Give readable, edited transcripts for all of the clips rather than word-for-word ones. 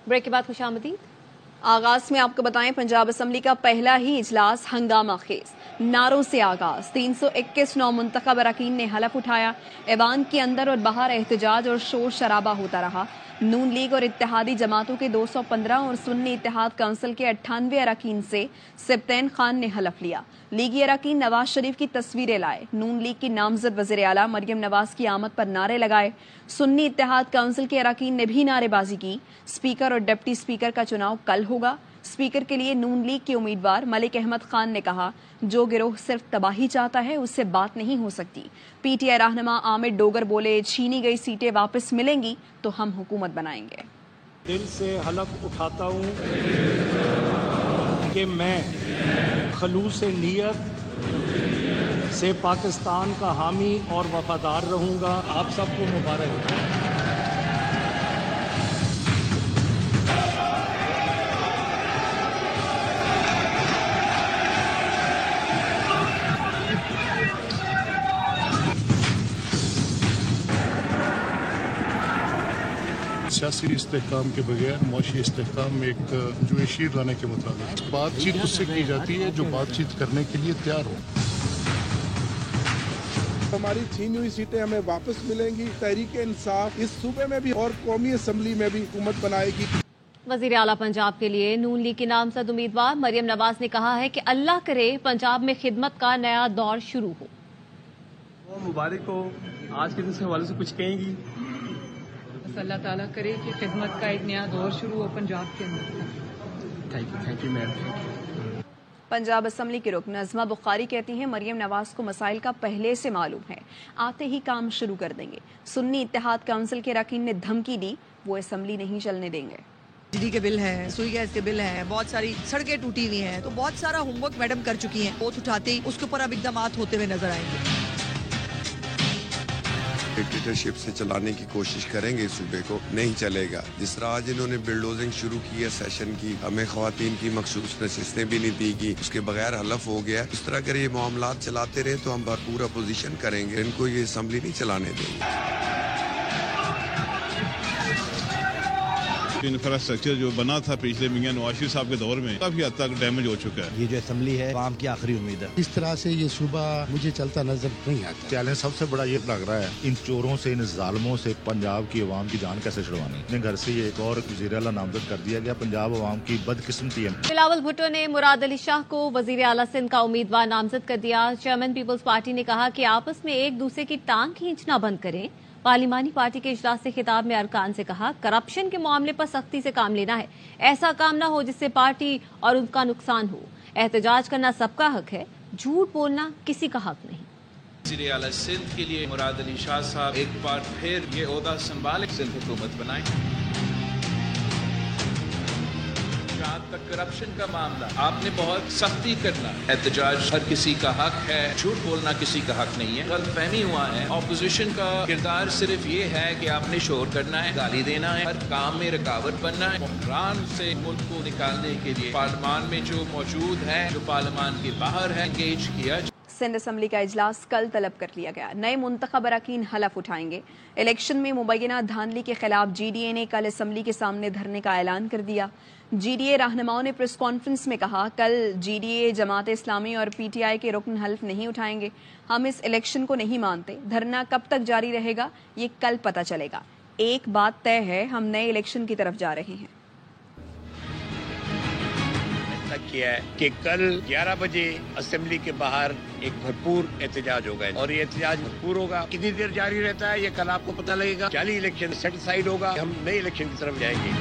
Break کے بعد خوش آمدید۔ آغاز میں آپ کو بتائیں پنجاب اسمبلی کا پہلا ہی اجلاس ہنگامہ خیز، نعروں سے آغاز۔ 321 نو منتخب اراکین نے حلف اٹھایا۔ ایوان کے اندر اور باہر احتجاج اور شور شرابہ ہوتا رہا۔ نون لیگ اور اتحادی جماعتوں کے 215 اور سنی اتحاد کونسل کے 98 اراکین سے سبطین خان نے حلف لیا۔ لیگی اراکین نواز شریف کی تصویریں لائے۔ نون لیگ کی نامزد وزیر اعلیٰ مریم نواز کی آمد پر نعرے لگائے۔ سنی اتحاد کونسل کے اراکین نے بھی نعرے بازی کی۔ اسپیکر اور ڈپٹی اسپیکر کا چناؤ کل ہوگا۔ اسپیکر کے لیے نون لیگ کے امیدوار ملک احمد خان نے کہا، جو گروہ صرف تباہی چاہتا ہے اس سے بات نہیں ہو سکتی۔ پی ٹی آئی رہنما عامر ڈوگر بولے، چھینی گئی سیٹیں واپس ملیں گی تو ہم حکومت بنائیں گے۔ دل سے حلف اٹھاتا ہوں کہ میں خلوص نیت سے پاکستان کا حامی اور وفادار رہوں گا۔ آپ سب کو مبارک۔ سیاسی استحکام کے بغیر معاشی استحکام میں ایک جو شیر لانے کے مطابق بات چیت اس سے کی جاتی ہے جو بات چیت کرنے کے لیے تیار ہو۔ ہماری چھینی ہوئی سیٹیں ہمیں واپس ملیں گی۔ تحریک انصاف اس صوبے میں بھی اور قومی اسمبلی میں بھی حکومت بنائے گی۔ وزیر اعلیٰ پنجاب کے لیے نون لیگ کی نامزد امیدوار مریم نواز نے کہا ہے کہ اللہ کرے پنجاب میں خدمت کا نیا دور شروع ہو۔ مبارک ہو، آج کے دن سے حوالے سے کچھ کہیں گی؟ اللہ تعالیٰ کرے کہ خدمت کا ایک نیا دور شروع ہو پنجاب کے اندر۔ Thank you ma'am. Punjab assembly کی رکن نظمہ بخاری کہتی ہیں مریم نواز کو مسائل کا پہلے سے معلوم ہے، آتے ہی کام شروع کر دیں گے۔ سنی اتحاد کونسل کے اراکین نے دھمکی دی، وہ اسمبلی نہیں چلنے دیں گے۔ بجلی کے بل ہیں، سوئی گیس کے بل ہیں، بہت ساری سڑکیں ٹوٹی ہوئی ہیں، تو بہت سارا ہوم ورک میڈم کر چکی ہیں۔ ووٹ اٹھاتے ہی اس کے اوپر اب اقدامات ہوتے ہوئے نظر آئیں گے۔ ڈکٹیٹرشپ سے چلانے کی کوشش کریں گے، صوبے کو نہیں چلے گا۔ جس طرح آج انہوں نے بلڈوزنگ شروع کی ہے سیشن کی، ہمیں خواتین کی مخصوص نشستیں بھی نہیں دی گی، اس کے بغیر حلف ہو گیا۔ اس طرح اگر یہ معاملات چلاتے رہے تو ہم بھرپور اپوزیشن کریں گے، ان کو یہ اسمبلی نہیں چلانے دیں گے۔ انفراسٹرکچر جو بنا تھا پچھلے میاں نواز شریف صاحب کے دور میں کافی حد تک ڈیمیج ہو چکا ہے۔ یہ جو اسمبلی ہے عوام کی آخری امید ہے۔ اس طرح سے یہ صوبہ مجھے چلتا نظر نہیں آتا۔ چیلنج سب سے بڑا یہ لگ رہا ہے، ان چوروں سے، ان ظالموں سے پنجاب کی عوام کی جان کیسے چھڑوانی۔ اپنے گھر سے یہ ایک اور وزیر اعلیٰ نامزد کر دیا گیا، پنجاب عوام کی بدقسمتی ہے۔ بلاول بھٹو نے مراد علی شاہ کو وزیر اعلیٰ سندھ کا امیدوار نامزد کر دیا۔ چیئرمین پیپلز پارٹی نے کہا کہ آپس میں ایک دوسرے کی ٹانگ کھینچنا بند کریں۔ پارلیمانی پارٹی کے اجلاس سے خطاب میں ارکان سے کہا، کرپشن کے معاملے پر سختی سے کام لینا ہے، ایسا کام نہ ہو جس سے پارٹی اور ان کا نقصان ہو۔ احتجاج کرنا سب کا حق ہے، جھوٹ بولنا کسی کا حق نہیں۔ وزیر اعلیٰ سندھ کے لیے مراد علی شاہ صاحب ایک بار پھر یہ عہدہ سنبھالے، سندھ حکومت بنائیں۔ جہاں تک کرپشن کا معاملہ، آپ نے بہت سختی کرنا ہے۔ احتجاج ہر کسی کا حق ہے، جھوٹ بولنا کسی کا حق نہیں ہے۔ غلط فہمی ہوا ہے، اپوزیشن کا کردار صرف یہ ہے کہ آپ نے شور کرنا ہے، گالی دینا ہے، ہر کام میں رکاوٹ بننا ہے۔ بحران سے ملک کو نکالنے کے لیے پارلیمان میں جو موجود ہے، جو پارلیمان کے باہر ہے، انگیج کیا۔ سندھ اسمبلی کا اجلاس کل طلب کر لیا گیا۔ نئے منتخب اراکین حلف اٹھائیں گے۔ الیکشن میں مبینہ دھاندلی کے خلاف جی ڈی اے نے کل اسمبلی کے سامنے دھرنے کا اعلان کر دیا۔ جی ڈی اے رہنماؤں نے پریس کانفرنس میں کہا، کل G D A, Jamaat Islami اور پی ٹی آئی کے رکن حلف نہیں اٹھائیں گے۔ ہم اس الیکشن کو نہیں مانتے۔ دھرنا کب تک جاری رہے گا یہ کل پتہ چلے گا۔ ایک بات طے ہے، ہم نئے الیکشن کی طرف جا رہے ہیں۔ کیا ہے کہ کل 11 بجے اسمبلی کے باہر ایک بھرپور احتجاج ہوگا، اور یہ احتجاج بھرپور ہوگا۔ کتنی دیر جاری رہتا ہے یہ کل آپ کو پتہ لگے گا۔ جعلی الیکشن سیٹسفائیڈ ہوگا، ہم نئے الیکشن کی طرف جائیں گے۔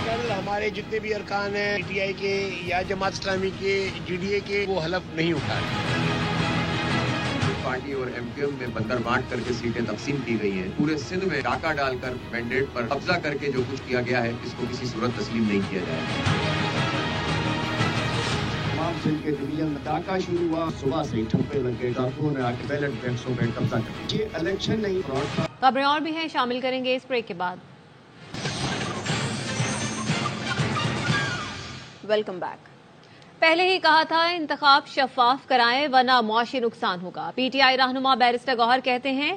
کل ہمارے جتنے بھی ارکان ہیں، پی ٹی آئی کے یا جماعت اسلامی کے، جی ڈی اے کے، وہ حلف نہیں اٹھائے۔ پارٹی اور ایم کیو ایم میں بندر بانٹ کر کے سیٹیں تقسیم کی گئی ہیں۔ پورے سندھ میں ڈاکہ ڈال کر مینڈیٹ پر قبضہ کر کے جو کچھ کیا گیا ہے، اس کو کسی صورت تسلیم نہیں کیا جائے گا۔ تمام سندھ کے ڈویژن میں ڈاکہ شروع ہوا، صبح سے ٹھپے لگے، ڈاکوؤں نے آ کے بیلٹ بکسوں پہ قبضہ کر۔ یہ الیکشن نہیں، فراڈ تھا۔ خبریں اور بھی ہیں، شامل کریں گے اس بریک کے بعد۔ Welcome back. پہلے ہی کہا تھا انتخاب شفاف کرائیں ورنہ معاشی نقصان ہوگا۔ پی ٹی آئی رہنما بیرسٹر گوہر کہتے ہیں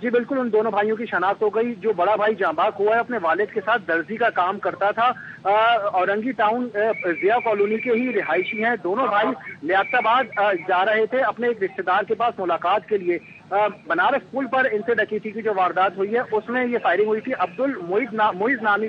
جی بالکل، ان دونوں بھائیوں کی شناخت ہو گئی. جو بڑا بھائی جاں بحق ہوا ہے اپنے والد کے ساتھ درزی کا کام کرتا تھا. اورنگی ٹاؤن ضیاء کالونی کے ہی رہائشی ہیں. دونوں بھائی لیاقت آباد جا رہے تھے اپنے ایک رشتے دار کے پاس ملاقات کے لیے. بنارس پل پر ان سے ڈکیتی کی جو واردات ہوئی ہے اس میں یہ فائرنگ ہوئی تھی. معیز نامی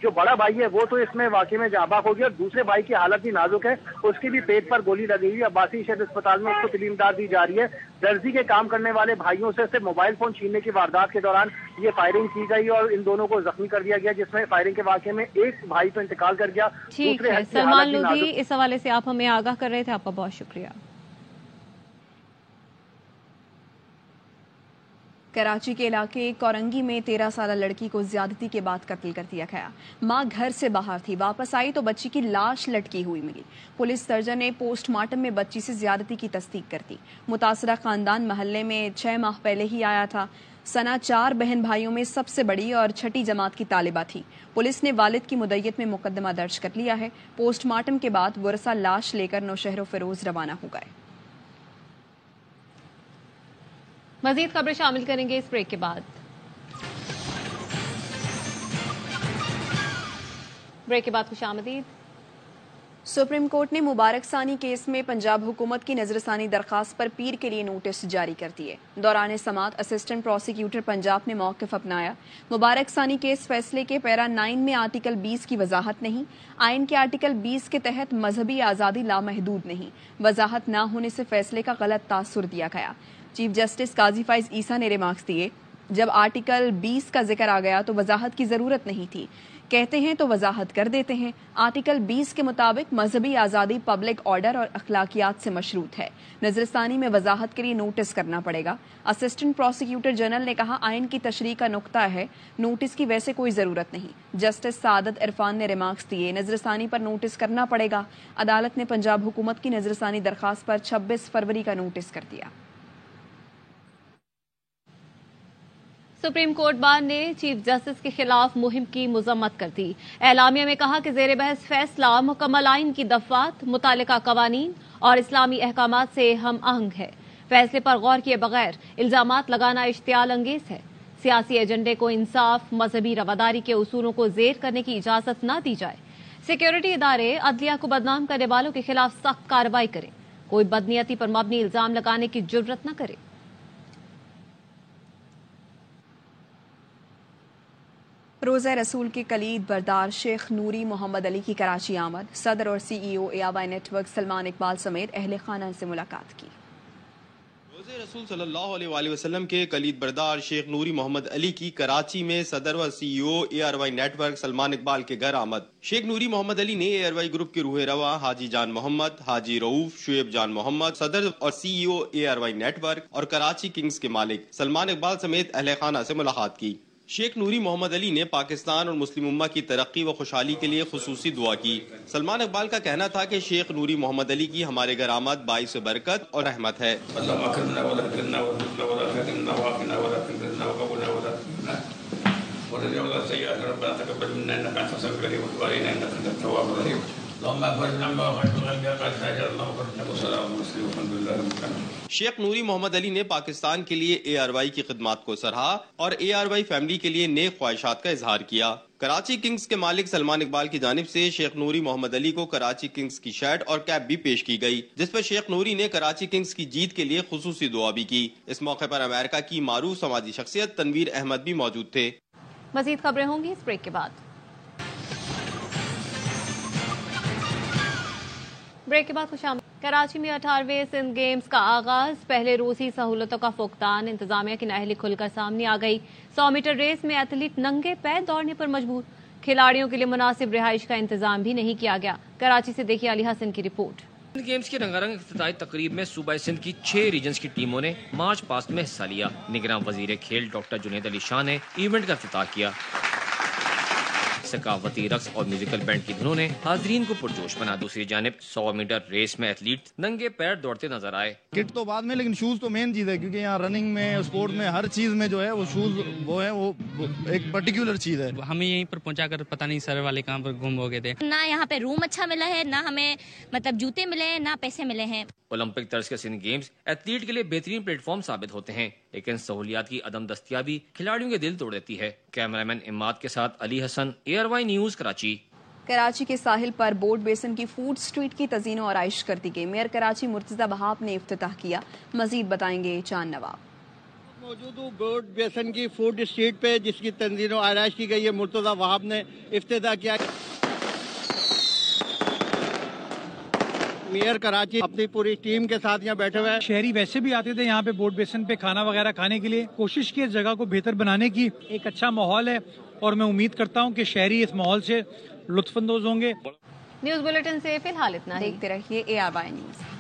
جو بڑا بھائی ہے وہ تو اس میں واقعے میں جاں بحق ہو گیا. دوسرے بھائی کی حالت بھی نازک ہے, اس کی بھی پیٹ پر گولی لگی ہوئی. عباسی شہید اسپتال میں اس کو طبی امداد دی جا رہی ہے. درزی کے کام کرنے والے بھائیوں سے صرف موبائل فون چھیننے کی واردات کے دوران یہ فائرنگ کی گئی اور ان دونوں کو زخمی کر دیا گیا, جس میں فائرنگ کے واقعے میں ایک بھائی تو انتقال کر گیا. ٹھیک ہے سلمان لودھی, اس حوالے سے آپ ہمیں آگاہ کر رہے تھے, آپ کا بہت شکریہ. کراچی کے علاقے کورنگی میں 13 سالہ لڑکی کو زیادتی کے بعد قتل کر دیا گیا. ماں گھر سے باہر تھی, واپس آئی تو بچی کی لاش لٹکی ہوئی ملی. پولیس سرجن نے پوسٹ مارٹم میں بچی سے زیادتی کی تصدیق کر دی. متاثرہ خاندان محلے میں 6 ماہ پہلے ہی آیا تھا. ثنا 4 بہن بھائیوں میں سب سے بڑی اور چھٹی جماعت کی طالبہ تھی. پولیس نے والد کی مدیت میں مقدمہ درج کر لیا ہے. پوسٹ مارٹم کے بعد ورثہ لاش لے کر نوشہر و فیروز روانہ ہو گئے. مزید خبریں شامل کریں گے اس بریک کے بعد. بریک کے بعد خوش آمدید. سپریم کورٹ نے مبارک ثانی کیس میں پنجاب حکومت کی نظر ثانی درخواست پر پیر کے لیے نوٹس جاری کر دیے. دوران سماعت اسسٹنٹ پروسیکیوٹر پنجاب نے موقف اپنایا. مبارک ثانی کیس فیصلے کے پیرا 9 میں آرٹیکل 20 کی وضاحت نہیں. آئین کے آرٹیکل 20 کے تحت مذہبی آزادی لامحدود نہیں. وضاحت نہ ہونے سے فیصلے کا غلط تاثر دیا گیا. چیف جسٹس قاضی فائز عیسیٰ نے ریمارکس دیے, جب آرٹیکل 20 کا ذکر آ گیا تو وضاحت کی ضرورت نہیں تھی. کہتے ہیں تو وضاحت کر دیتے ہیں. آرٹیکل 20 کے مطابق مذہبی آزادی پبلک آرڈر اور اخلاقیات سے مشروط ہے. نظر ثانی میں وضاحت کے لیے نوٹس کرنا پڑے گا. اسسٹنٹ پروسیکیوٹر جنرل نے کہا آئین کی تشریح کا نقطہ ہے, نوٹس کی ویسے کوئی ضرورت نہیں. جسٹس سعادت عرفان نے ریمارکس دیے, نظر ثانی پر نوٹس کرنا پڑے گا. عدالت نے پنجاب حکومت کی نظر ثانی درخواست پر 26 فروری کا نوٹس کر دیا. سپریم کورٹ بار نے چیف جسٹس کے خلاف مہم کی مذمت کر دی. اعلامیہ میں کہا کہ زیر بحث فیصلہ مکمل آئین کی دفعات, متعلقہ قوانین اور اسلامی احکامات سے ہم آہنگ ہے. فیصلے پر غور کیے بغیر الزامات لگانا اشتعال انگیز ہے. سیاسی ایجنڈے کو انصاف, مذہبی رواداری کے اصولوں کو زیر کرنے کی اجازت نہ دی جائے. سیکیورٹی ادارے عدلیہ کو بدنام کرنے والوں کے خلاف سخت کارروائی کریں. کوئی بدنیتی پر مبنی الزام لگانے کی جرات نہ کرے. روزہ رسول کے کلید بردار شیخ نوری محمد علی کی کراچی آمد. صدر اور C E O ARY network Salman Iqbal سمیت اہل خانہ سے ملاقات کی. روزہ رسول صلی اللہ علیہ وآلہ وسلم کے کلید بردار شیخ نوری محمد علی کی کراچی میں صدر و C E O ARY network Salman Iqbal کے گھر آمد. شیخ نوری محمد علی نے ARY گروپ کے روح رواں حاجی جان محمد, حاجی رؤوف, شعیب جان محمد, صدر اور C E O ARY net work اور کراچی کنگز کے مالک سلمان اقبال سمیت اہل خانہ سے ملاقات کی. شیخ نوری محمد علی نے پاکستان اور مسلم امہ کی ترقی و خوشحالی کے لیے خصوصی دعا کی. سلمان اقبال کا کہنا تھا کہ شیخ نوری محمد علی کی ہمارے گھر آمد باعث برکت اور رحمت ہے. شیخ نوری محمد علی نے پاکستان کے لیے ARY کی خدمات کو سراہا اور ARY فیملی کے لیے نیک خواہشات کا اظہار کیا. کراچی کنگز کے مالک سلمان اقبال کی جانب سے شیخ نوری محمد علی کو کراچی کنگز کی شرٹ اور کیپ بھی پیش کی گئی, جس پر شیخ نوری نے کراچی کنگز کی جیت کے لیے خصوصی دعا بھی کی. اس موقع پر امریکہ کی معروف سماجی شخصیت تنویر احمد بھی موجود تھے. مزید خبریں ہوں گی اس بریک کے بعد. بریک کے بعد خوش آمدید. کراچی میں 18ویں سندھ گیمز کا آغاز. پہلے روز ہی سہولتوں کا فقدان, انتظامیہ کی نااہلی کھل کر سامنے آ گئی. 100 میٹر ریس میں ایتھلیٹ ننگے پیر دوڑنے پر مجبور. کھلاڑیوں کے لیے مناسب رہائش کا انتظام بھی نہیں کیا گیا. کراچی سے دیکھیے علی حسن کی رپورٹ. سندھ گیمز کی رنگا رنگ افتتاحی تقریب میں صوبہ سندھ کی 6 ریجنز کی ٹیموں نے مارچ پاسٹ میں حصہ لیا. نگراں وزیر کھیل ڈاکٹر جنید علی شاہ نے ایونٹ کا افتتاح کیا. ثقافتی رقص اور میوزیکل بینڈ کی دھنوں نے حاضرین کو پرجوش بنا. دوسری جانب 100 میٹر ریس میں ایتھلیٹ ننگے پیر دوڑتے نظر آئے. کٹ تو بعد میں، لیکن شوز تو مین چیز ہے، کیونکہ یہاں رننگ میں، اسپورٹ میں، ہر چیز میں جو ہے وہ شوز وہ ہے، وہ ایک پرٹیکولر چیز ہے. ہمیں یہیں پر پہنچا کر پتہ نہیں سر والے کہاں پر گم ہو گئے تھے. نہ یہاں پہ روم اچھا ملا ہے، نہ ہمیں مطلب جوتے ملے ہیں، نہ پیسے ملے ہیں. اولمپک طرز کے سندھ گیمز ایتھلیٹ کے لیے بہترین پلیٹ فارم ثابت ہوتے ہیں، لیکن سہولیات کی عدم دستیابی کھلاڑیوں کے دل توڑ دیتی ہے. کیمرامین اماد کے ساتھ علی حسن، ARY نیوز کراچی. کراچی کے ساحل پر بورڈ بیسن کی فوڈ سٹریٹ کی تزئین و آرائش کر دی گئی. میئر کراچی مرتضی وہاب نے افتتاح کیا. مزید بتائیں گے چاند نواب. موجود ہوں بورڈ بیسن کی فوڈ اسٹریٹ پہ، جس کی تنظیم و آرائش کی گئی ہے. مرتضی وہاب نے افتتاح کیا. میئر کراچی اپنی پوری ٹیم کے ساتھ یہاں بیٹھے ہوئے ہیں. شہری ویسے بھی آتے تھے یہاں پہ بورڈ بیسن پہ کھانا وغیرہ کھانے کے لیے. کوشش کی اس جگہ کو بہتر بنانے کی. ایک اچھا ماحول ہے اور میں امید کرتا ہوں کہ شہری اس ماحول سے لطف اندوز ہوں گے. نیوز بلیٹن سے فی الحال اتنا ہی. دیکھتے رہیے ARY نیوز.